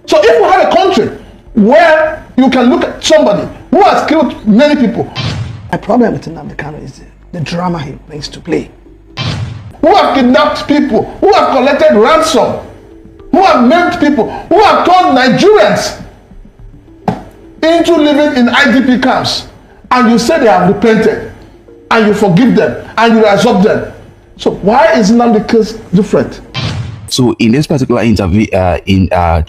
So if we have a country where you can look at somebody who has killed many people. My problem with Nnamdi Kanu is the drama he brings to play. Who have kidnapped people, who have collected ransom, who have maimed people, who have turned Nigerians into living in IDP camps, and you say they have repented, and you forgive them, and you absorb them. So why is Nnamdi case different? So in this particular interview,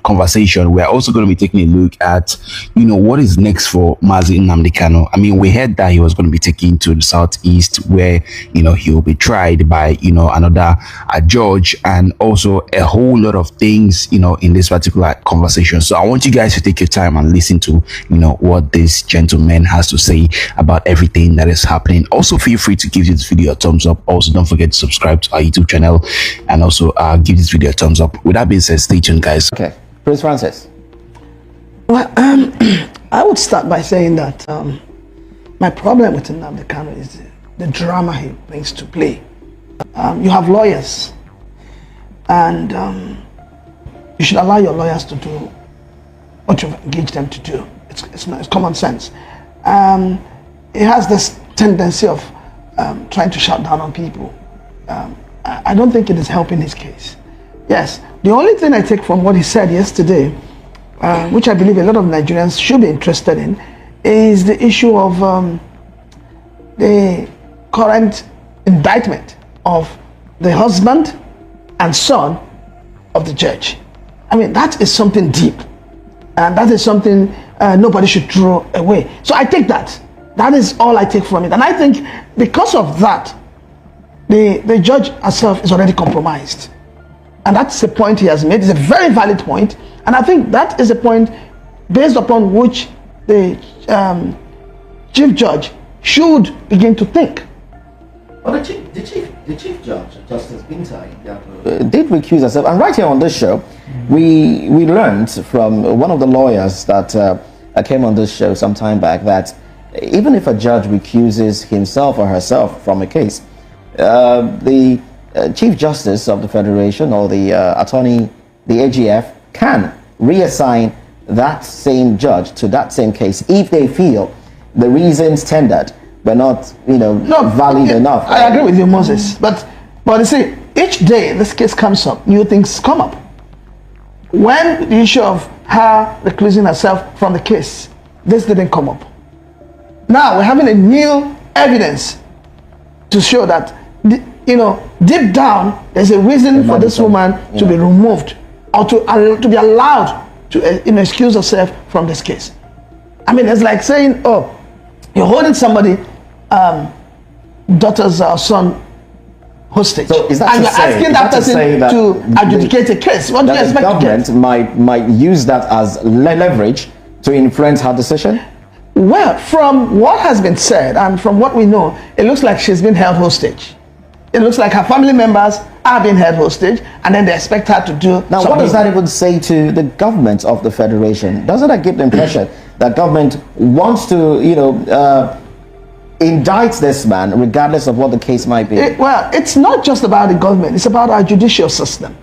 conversation, we're also going to be taking a look at, what is next for Mazi Nnamdi Kanu. I mean, we heard that he was going to be taken to the southeast where, he will be tried by, another judge, and also a whole lot of things, in this particular conversation. So I want you guys to take your time and listen to, what this gentleman has to say about everything that is happening. Also, feel free to give this video a thumbs up. Also, don't forget to subscribe to our YouTube channel, and also give this video a thumbs up. With that being said, stay tuned, guys. Okay, Prince Francis. Well, I would start by saying that my problem with Nnamdi Kanu is the drama he brings to play. You have lawyers, and you should allow your lawyers to do what you've engaged them to do. It's common sense. It has this tendency of trying to shut down on people. I don't think it is helping his case. Yes, the only thing I take from what he said yesterday, which I believe a lot of Nigerians should be interested in, is the issue of the current indictment of the husband and son of the judge. I mean, that is something deep, and that is something nobody should throw away. So I take that. That is all I take from it. And I think because of that, the judge herself is already compromised. And that's the point he has made. It's a very valid point. And I think that is a point based upon which the chief judge should begin to think. Well, the chief judge, Justice Binta, did recuse herself. And right here on this show, we learned from one of the lawyers that came on this show some time back that even if a judge recuses himself or herself from a case, the Chief Justice of the Federation or the attorney, the AGF, can reassign that same judge to that same case if they feel the reasons tendered were not, valid enough. I agree with you, Moses. But you see, each day this case comes up, new things come up. When the issue of her reclusing herself from the case, this didn't come up. Now we're having a new evidence to show that, deep down, there's a reason for this woman to be removed or to be allowed to excuse herself from this case. I mean, it's like saying, oh, you're holding somebody, daughter's son hostage, so is that and you're asking that person to adjudicate a case. What do you expect the government might use that as leverage to influence her decision? Well, from what has been said and from what we know, it looks like she's been held hostage. It looks like her family members are being held hostage, and then they expect her to do. Now, what does that even say to the government of the Federation? Doesn't that give the impression that government wants to, indict this man regardless of what the case might be? Well, it's not just about the government. It's about our judicial system.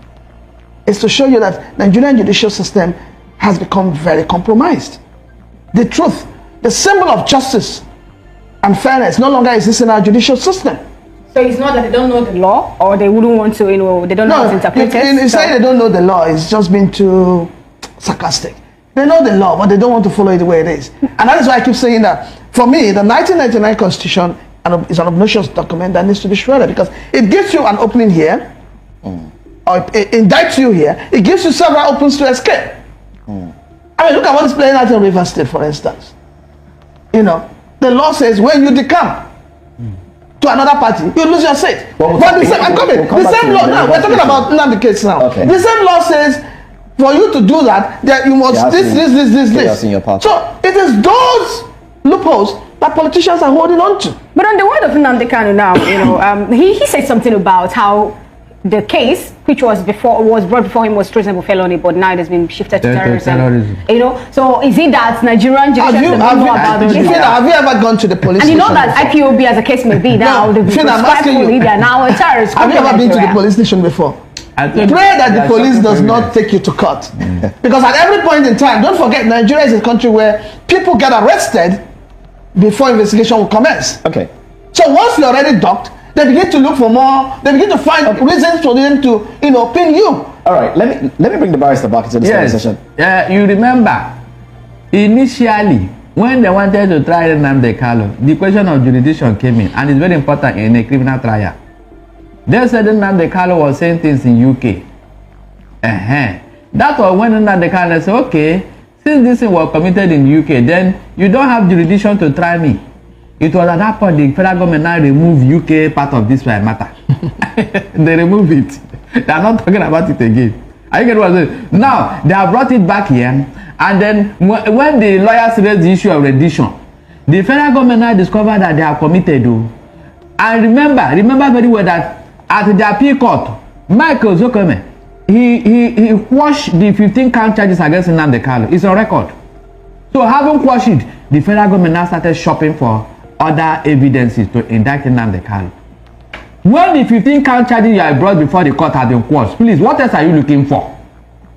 It's to show you that Nigerian judicial system has become very compromised. The truth, the symbol of justice and fairness no longer exists in our judicial system. So it's not that they don't know the law, or they wouldn't want to, they don't know how to interpret it? You say they don't know the law, it's just been too sarcastic. They know the law, but they don't want to follow it the way it is. And that is why I keep saying that, for me, the 1999 Constitution is an obnoxious document that needs to be shredded, because it gives you an opening here, or it indicts you here, it gives you several opens to escape. I mean, look at what is playing out in River State, for instance. The law says when you decamp to another party, you lose your seat. But the same law, now we're talking about Nnamdi case now. Okay. The same law says for you to do that, that you must this. So it is those loopholes that politicians are holding on to. But on the word of Nnamdi Kanu now, he said something about how the case, which was brought before him, was treasonable felony, but now it has been shifted to terrorism. So is it that Nigerian judiciary don't know about those laws? Have you ever gone to the police station? And that IPOB, as a case may be, now they've been prescribed fully, they are now a terrorist. Have you ever been to the police station before? Pray that the police does not take you to court. Because at every point in time, don't forget, Nigeria is a country where people get arrested before investigation will commence. Okay. So once you're already docked, they begin to look for more, they begin to find reasons for them to, pin you. All right, let me bring the barrister back into this conversation. You remember, initially, when they wanted to try Nnamdi Kanu, the question of jurisdiction came in, and it's very important in a criminal trial. They said Nnamdi Kanu was saying things in UK. That was when Nnamdi Kanu said, okay, since this thing was committed in UK, then you don't have jurisdiction to try me. It was at that point the federal government now removed UK part of this matter. They removed it. They are not talking about it again. Are you getting what I'm saying? Now, they have brought it back here, and then when the lawyers raised the issue of rendition, the federal government now discovered that they are committed. And remember very well that at the appeal court, Michael Zokome, he quashed the 15 count charges against Nnamdi Kanu. It's on record. So having quashed it, the federal government now started shopping for other evidences to indict Nnamdi Kanu. When the 15 count charges you have brought before the court have been quashed, please, what else are you looking for?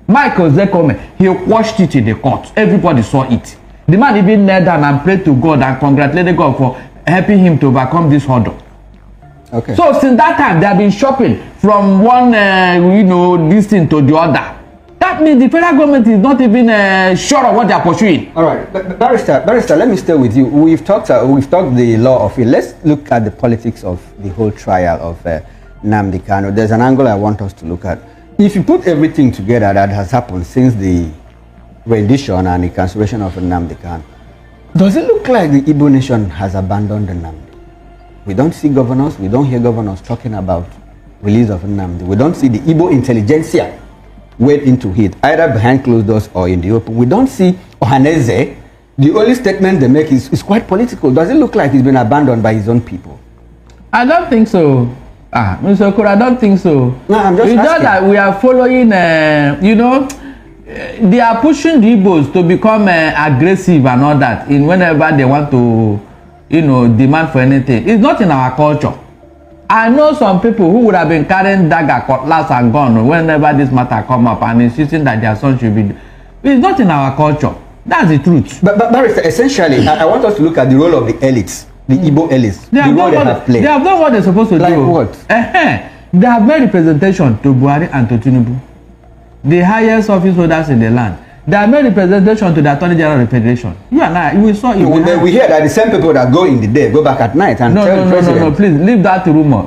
Michael Zekome, he quashed it in the court. Everybody saw it. The man even knelt down and prayed to God and congratulated God for helping him to overcome this hurdle. Okay. So since that time, they have been shopping from one, this thing to the other. That means the federal government is not even sure of what they are pursuing. All right, barrister, let me stay with you. We've talked the law of it. Let's look at the politics of the whole trial of Nnamdi Kanu. There's an angle I want us to look at. If you put everything together that has happened since the rendition and the cancellation of Nnamdi Kanu, does it look like the Igbo nation has abandoned Nnamdi? We don't see governors, we don't hear governors talking about release of Nnamdi. We don't see the Igbo intelligentsia wade into it, either behind closed doors or in the open. We don't see Ohaneze. The only statement they make is quite political. Does it look like he's been abandoned by his own people? I don't think so. Mr. Okoro, I don't think so. No, I'm just asking. It's just that we are following, they are pushing the Igbos to become aggressive and all that in whenever they want to, demand for anything. It's not in our culture. I know some people who would have been carrying dagger, cutlass and gun whenever this matter come up and insisting that their son should be. It's not in our culture. That's the truth. But barrister, essentially, I want us to look at the role of the elites, the Igbo elites, the role they have played. They have done what they're supposed to like do. Like what? They have made representation to Buhari and to Tinubu, the highest office holders in the land. They have made representation to the Attorney General of the Federation. You and I, we saw it. We hear that the same people that go in the day go back at night and tell the president. No, please leave that rumor.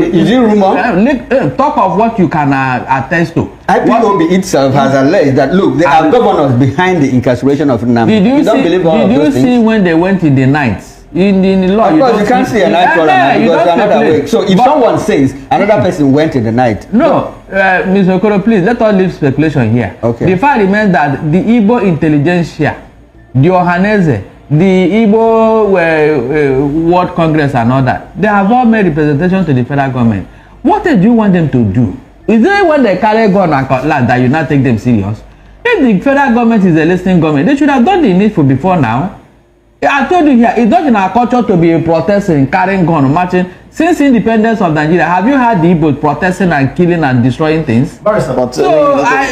Is it rumor? Talk of what you can attest to. IPOB itself has alleged that look, there are governors behind the incarceration of Nnamdi. Did you see when they went in the night? In the law, of course, you can't see a night column because another way. So if someone says another person went in the night, no, Mr. Okoro, please let us leave speculation here. Okay. The fact remains that the Igbo intelligentsia, the Ohaneze, the Igbo World Congress and all that, they have all made representation to the federal government. What do you want them to do? Is it when they carry gun and cutlass that you not take them serious? If the federal government is a listening government, they should have done the needful before now. I told you here, it's not in our culture to be protesting, carrying gun, marching. Since independence of Nigeria, have you had the Igbos protesting and killing and destroying things? But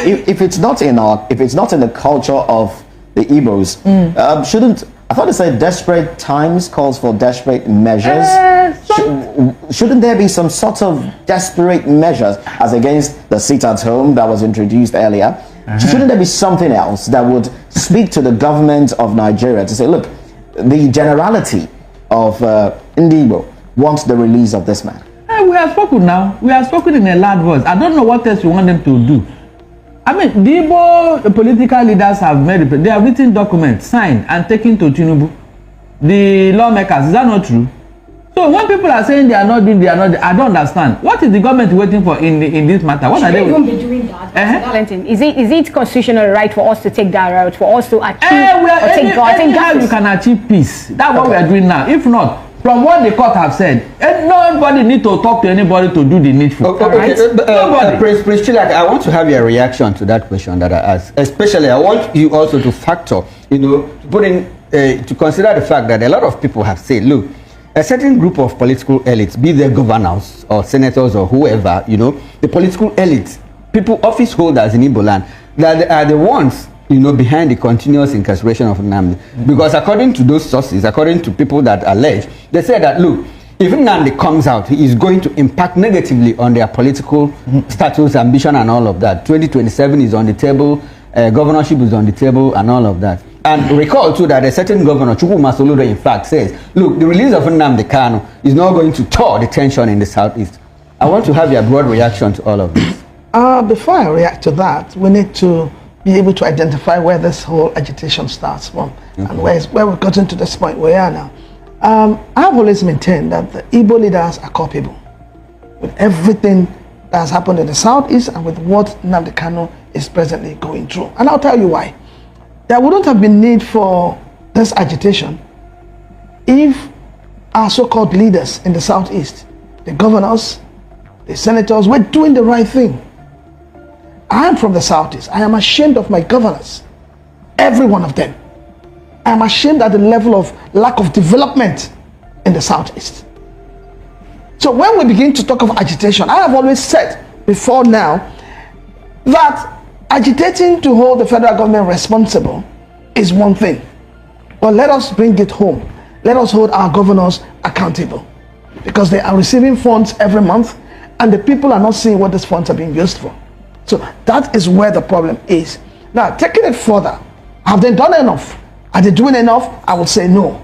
if it's not in the culture of the Igbos, shouldn't, I thought they said desperate times calls for desperate measures. Shouldn't there be some sort of desperate measures as against the sit-at-home that was introduced earlier? Shouldn't there be something else that would speak to the government of Nigeria to say, look, the generality of Igbo wants the release of this man? We have spoken now. We have spoken in a loud voice. I don't know what else you want them to do. I mean, the Igbo political leaders have made, they have written documents, signed and taken to Tinubu. The lawmakers, is that not true? So when people are saying they are not doing, I don't understand. What is the government waiting for in this matter? What are they even be doing that? Valentin, is it constitutional right for us to take that route, for us to achieve anyhow you can achieve peace? That's what we are doing now. If not, from what the court have said, nobody need to talk to anybody to do the needful. Prince Chilak, I want to have your reaction to that question that I asked. Especially, I want you also to factor, to put in, to consider the fact that a lot of people have said, look, a certain group of political elites, be they governors or senators or whoever, the political elites people, office holders in Igbo land, that are the ones, behind the continuous incarceration of Nnamdi. Because according to those sources, according to people that allege, they say that, look, if Nnamdi comes out, he is going to impact negatively on their political status, ambition, and all of that. 2027 is on the table, governorship is on the table, and all of that. And recall too that a certain governor, Chukwu Masoludo, in fact, says, look, the release of Nnamdi Kanu is not going to thaw the tension in the southeast. I want to have your broad reaction to all of this. Before I react to that, we need to be able to identify where this whole agitation starts from and where we've gotten to this point where we are now. I've always maintained that the Igbo leaders are culpable with everything that has happened in the southeast and with what Nnamdi Kanu is presently going through. And I'll tell you why. There wouldn't have been need for this agitation if our so-called leaders in the southeast, the governors, the senators, were doing the right thing. I am from the southeast. I am ashamed of my governors, every one of them. I am ashamed at the level of lack of development in the southeast. So when we begin to talk of agitation, I have always said before now that agitating to hold the federal government responsible is one thing. But let us bring it home. Let us hold our governors accountable, because they are receiving funds every month and the people are not seeing what these funds are being used for. So that is where the problem is. Now, taking it further, have they done enough? Are they doing enough? I will say no.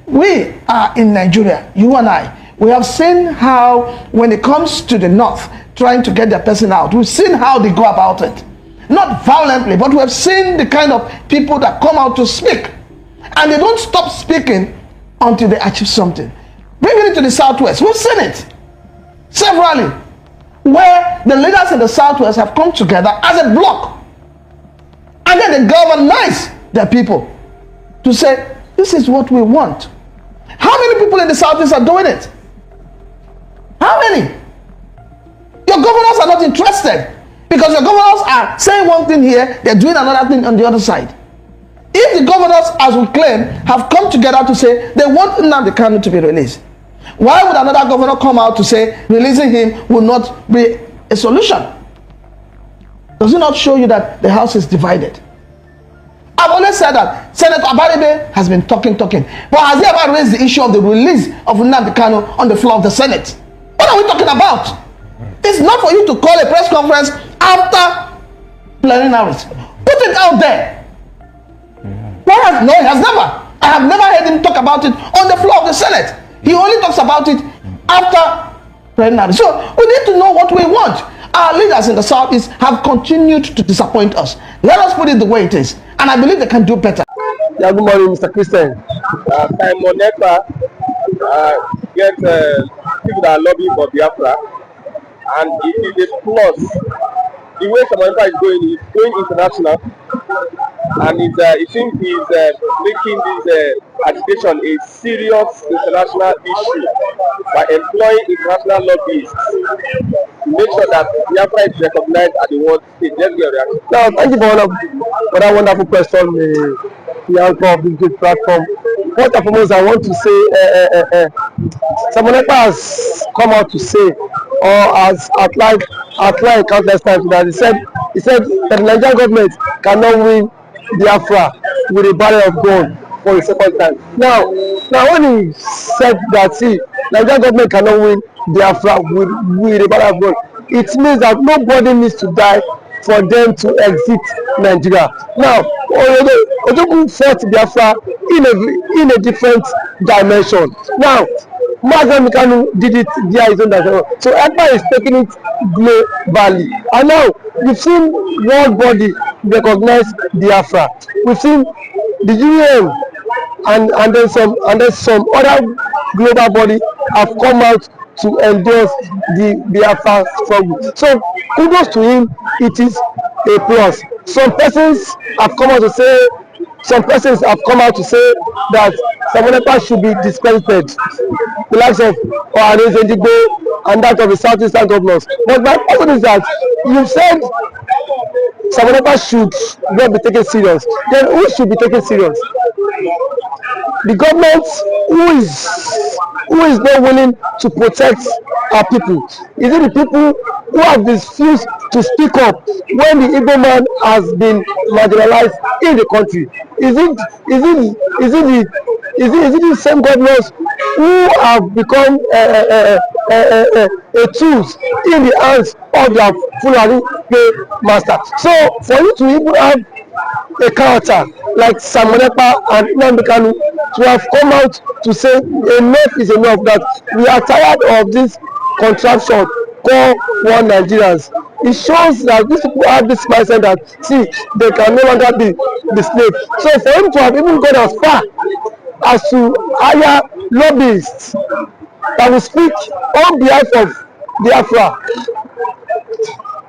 We are in Nigeria, you and I. We have seen how, when it comes to the north, trying to get their person out, we've seen how they go about it. Not violently, but we have seen the kind of people that come out to speak. And they don't stop speaking until they achieve something. Bringing it to the southwest, we've seen it severally, where the leaders in the southwest have come together as a bloc. And then they galvanize their people to say, this is what we want. How many people in the southeast are doing it? How many? Your governors are not interested, because your governors are saying one thing here, they're doing another thing on the other side. If the governors, as we claim, have come together to say they want Nnamdi Kanu to be released, why would another governor come out to say releasing him will not be a solution? Does it not show you that the house is divided? I've always said that Senator Abaribe has been talking, but has he ever raised the issue of the release of Nnamdi Kanu on the floor of the Senate? What are we talking about? It's not for you to call a press conference after plenaries. Put it out there. No, he has never. I have never heard him talk about it on the floor of the Senate. He only talks about it after plenary. So we need to know what we want. Our leaders in the southeast have continued to disappoint us. Let us put it the way it is. And I believe they can do better. Yeah, good morning, Mr. Christian. I'm on NEPA, get people that are lobbying for biafra, and it is a plus. The way Samantha is going international, and it seems he's making this agitation a serious international issue by employing international lobbyists to make sure that biafra is recognized at the world stage. Let's get a reaction. Now, thank you for that wonderful question, the anchor of this great platform. First and foremost, I want to say, Samantha has come out to say, or has outlined countless times, that he said that the Nigerian government cannot win Biafra with a barrel of gold for the second time. Now when he said that, see, Nigerian government cannot win Biafra with a barrel of gold, it means that nobody needs to die for them to exit Nigeria. Now, Ojoku fought Biafra in a different dimension. Now, Nnamdi Kanu did it via his own dimension. So EPA is taking it globally. And now, we've seen world body recognize Biafra. We've seen the UN and then some other global body have come out to endorse the Biafra struggle. So kudos to him, it is a plus. Some persons have come out to say that Samoneta should be discredited, the likes of Ohanes Edigbo and that of the Southeastern governors. But my question is that you said Samoneta should not be taken serious. Then who should be taken serious? The government who is not willing to protect our people? Is it the people who have diffused to speak up when the Igbo man has been marginalized in the country? Is it the same governors who have become tools in the hands of their Fulani master? So for you to even have a character like Samonepa and Nnamdi Kanu to have come out to say enough is enough, that we are tired of this contraption called one Nigerians. It shows that these people have this mindset that, see, they can no longer be the slave. So for him to have even gone as far as to hire lobbyists that will speak on behalf of Biafra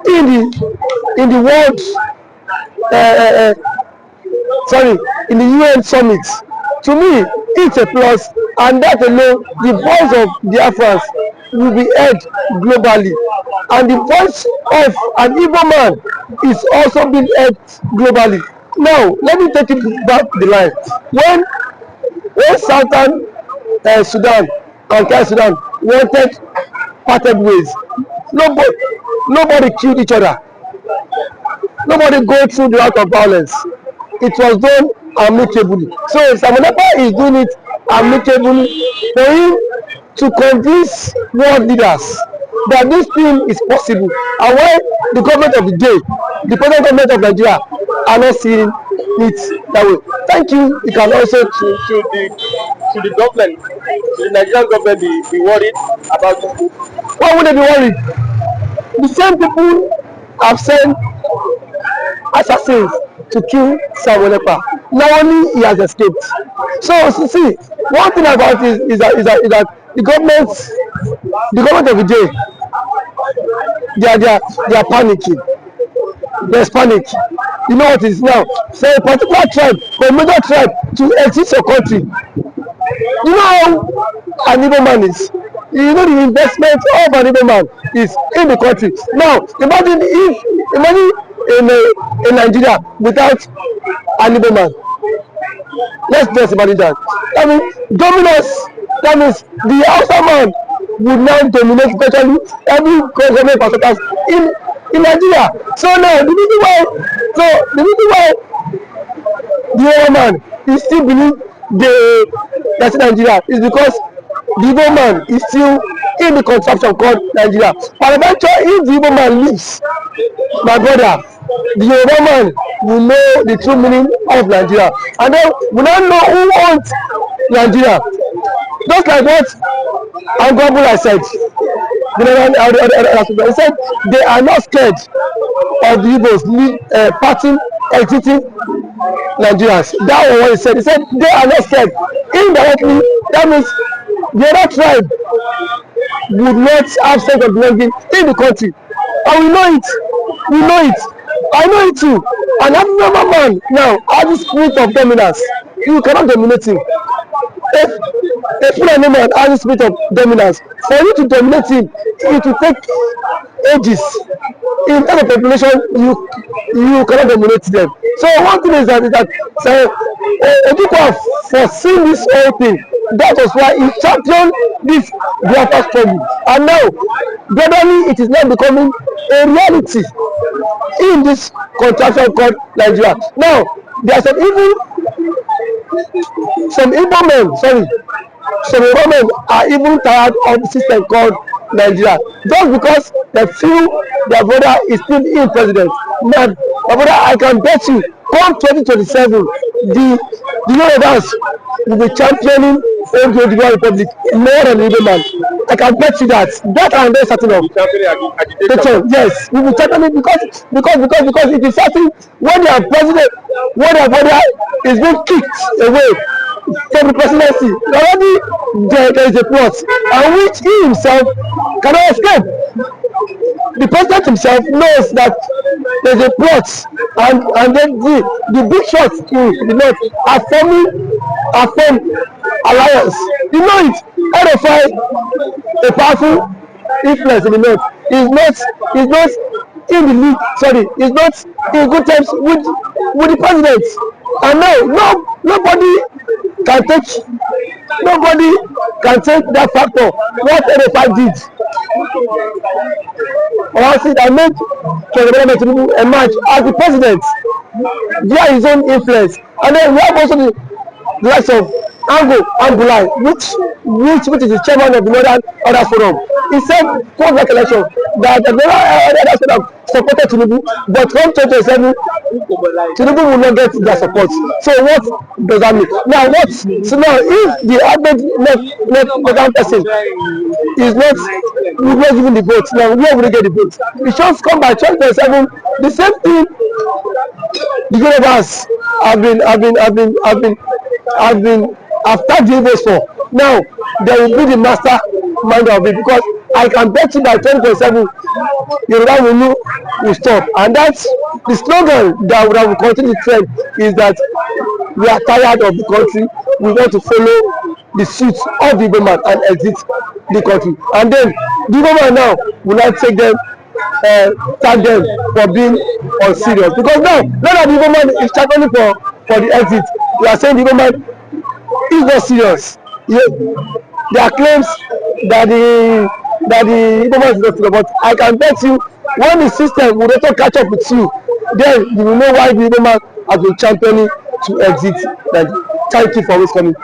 in the world, in the UN summit, to me, it's a plus, and that alone, the voice of Biafrans will be heard globally, and the voice of an Igbo man is also being heard globally. Now, let me take it back the line. When Southern Sudan and South Sudan wanted parted ways, nobody killed each other. Nobody go through the route of violence. It was done amicably. So Samonepa is doing it amicably for him to convince world leaders that this thing is possible, and why the government of the day, the present government of Nigeria, are not seeing it that way. Thank you. You can also to the government, the Nigerian government, be worried about this. Why would they be worried? The same people have sent assassins to kill Samonepa. Now only he has escaped. So see, one thing about it is that the government of the day, they are panicking. There's panic. You know what it is now? So a particular tribe, a major tribe, to exit your country. You know how an Igbo man is. You know the investment of an Igbo man is in the country. Now imagine in Nigeria without an Igbo man. Let's just imagine that. I mean, dominance. That means the Hausa man would now dominate virtually every government parastatals in Nigeria. So now the reason why the Igbo man is still believe that's Nigeria is because the Igbo man is still in the contraption called Nigeria. But eventually, if the Igbo man leaves, my brother, the Yoruba man will know the true meaning of Nigeria, and then we don't know who owns Nigeria. Just like what Angobula said, he said they are not scared of the Igbos parting, exiting Nigerians. That was what he said. He said they are not scared. Indirectly, that means the other tribe would not have sense of belonging in the country, and we know it. I know it too. And African man now has the spirit of dominance. You cannot dominate him. If Fulani man has the spirit of dominance, for you to dominate him, it will take ages. In terms of population, you cannot dominate them. So one thing is that people have foreseen this whole thing. That was why he championed this Biafra struggle. And now, gradually, it is now becoming a reality in this contraction called Nigeria. Now, there are some Igbo men are even tired of the system called Nigeria, just because they feel their brother is still in president. Man, my brother, I can bet you, come 2027, the Yorubas will be championing the Republic more than the Igbo man. I can bet you that. That I'm very certain of. Yes, we will championing because it is certain when their president, when their brother is being kicked away from the presidency, already there is a plot, and which he himself cannot escape. The president himself knows that there is a plot, and then the big shots in the north are forming alliance. You know it. RFI, a powerful influence in the north, is not in the league. Sorry, is not in good terms with the president. And now nobody can take that factor. What RFI did. Owasin that made President Tinubu emerge as the president via his own influence. And then we have also the likes of Angulai, which is the chairman of the Northern Order Forum. He said, post election, that the Northern Order Forum supported Tinubu, but from 2027, Tinubu will not get their support. So what does that mean? Now, so now if the average left person is not given the vote, now where will they get the vote? It should come by 2027. The same thing the Govs have tagged the Igbos for. Now they will be the master mind of it, because I can bet you by 2027 Yoruba will stop, and that's the slogan that will continue to trend, is that we are tired of the country, we want to follow the suit of the Igbo man and exit the country. And then the Igbo man now will not take them, tag them for being unserious, because now that the Igbo man is championing for the exit, we are saying the Igbo man is not serious. There are claims that the Igbo man is not serious, but I can bet you when the system will also catch up with you, then you will know why the Igbo man has been championing to exit. Thank you for always coming.